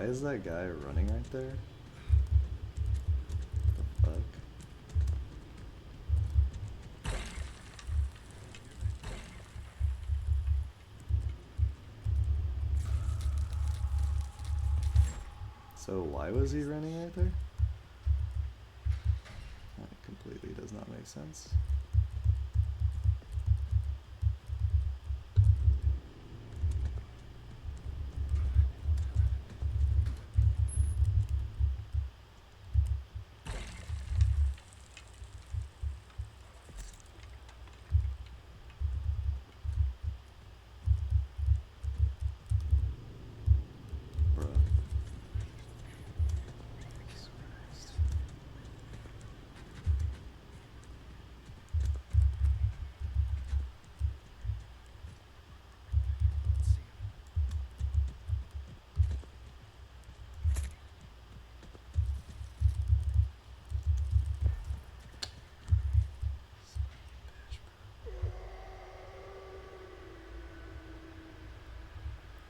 is that guy running right there? The fuck? So why was he running right there? That completely does not make sense.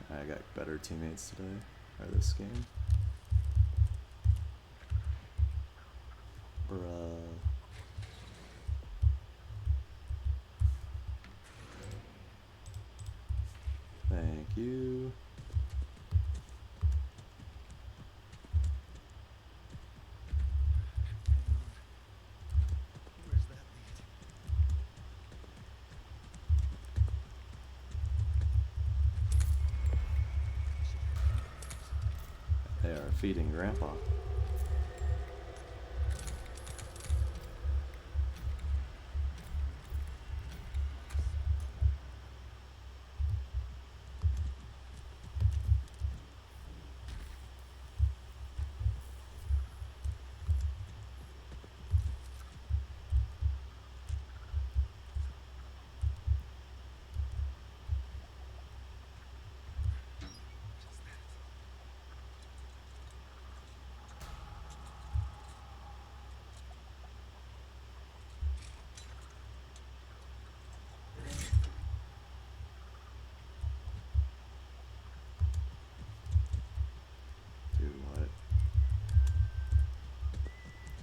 I got better teammates today, or this game. Bruh. Thank you. They are feeding Grandpa.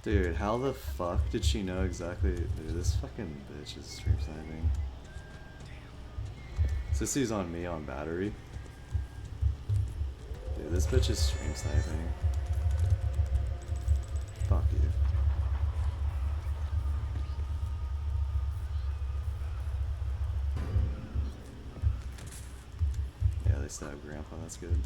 Dude, how the fuck did she know exactly? Dude, this fucking bitch is stream sniping. Sissy's on me on battery. Dude, this bitch is stream sniping. Fuck you. Yeah, they stabbed Grandpa, that's good.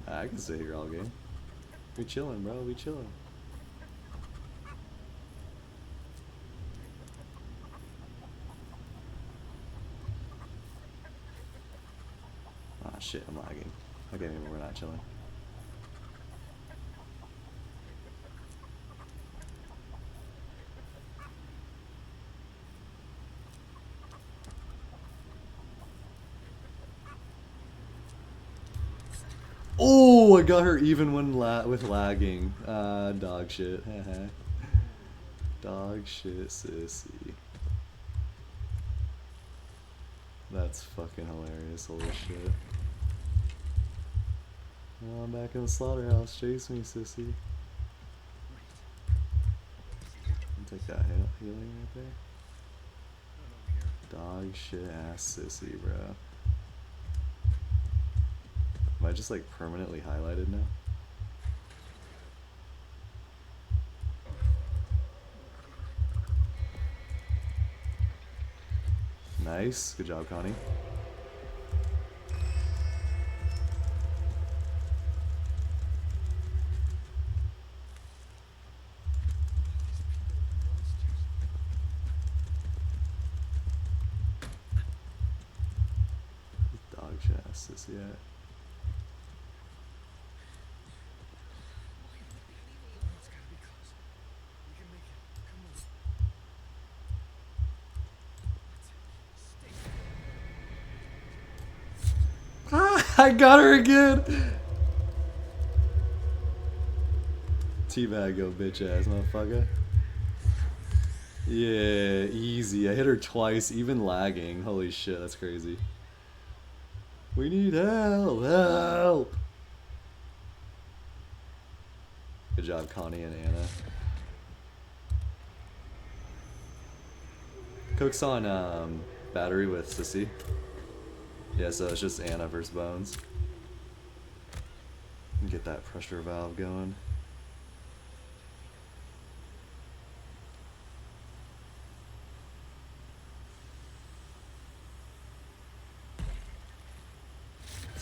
I can stay here all game. We chillin', bro. We chillin'. Ah, shit, I'm lagging. Okay, maybe we're not chilling. Oh, I got her even when with lagging. Dog shit. Dog shit, sissy. That's fucking hilarious. Holy shit. Oh, I'm back in the slaughterhouse. Chase me, sissy. Take that healing right there. Dog shit ass sissy, bro. Am I just like permanently highlighted now? Nice. Good job, Connie. Dog shit ass sissy at. I got her again! Teabag, go bitch ass motherfucker. Yeah, easy. I hit her twice, even lagging. Holy shit, that's crazy. We need help! Help! Good job, Connie and Anna. Cook's on battery with Sissy. Yeah, so it's just Anna versus Bones. Get that pressure valve going.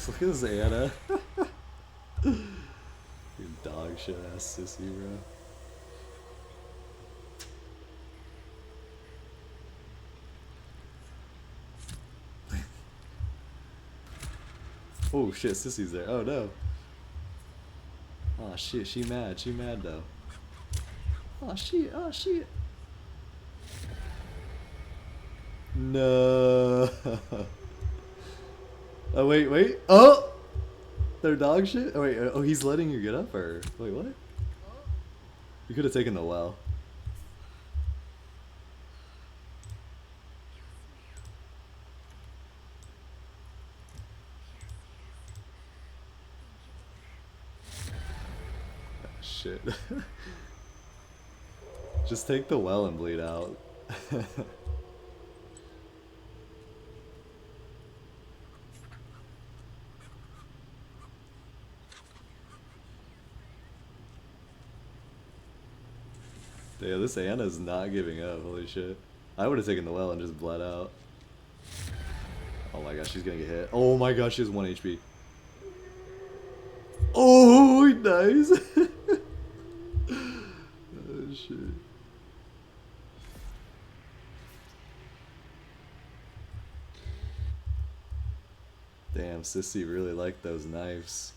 Look at this Anna. You dog shit ass Sissy, bro. Oh shit, Sissy's there. Oh no. Oh shit, she mad. She mad though. Oh shit, oh shit. No. Oh wait, wait. Oh! They're dog shit? Oh wait, oh he's letting you get up or? Wait, what? You could have taken the well. Shit. Just take the well and bleed out. Damn, this Anna's not giving up. Holy shit. I would have taken the well and just bled out. Oh my gosh, she's gonna get hit. Oh my gosh, she has 1 HP. Oh, nice. Oh shit. Damn, Sissy really liked those knives.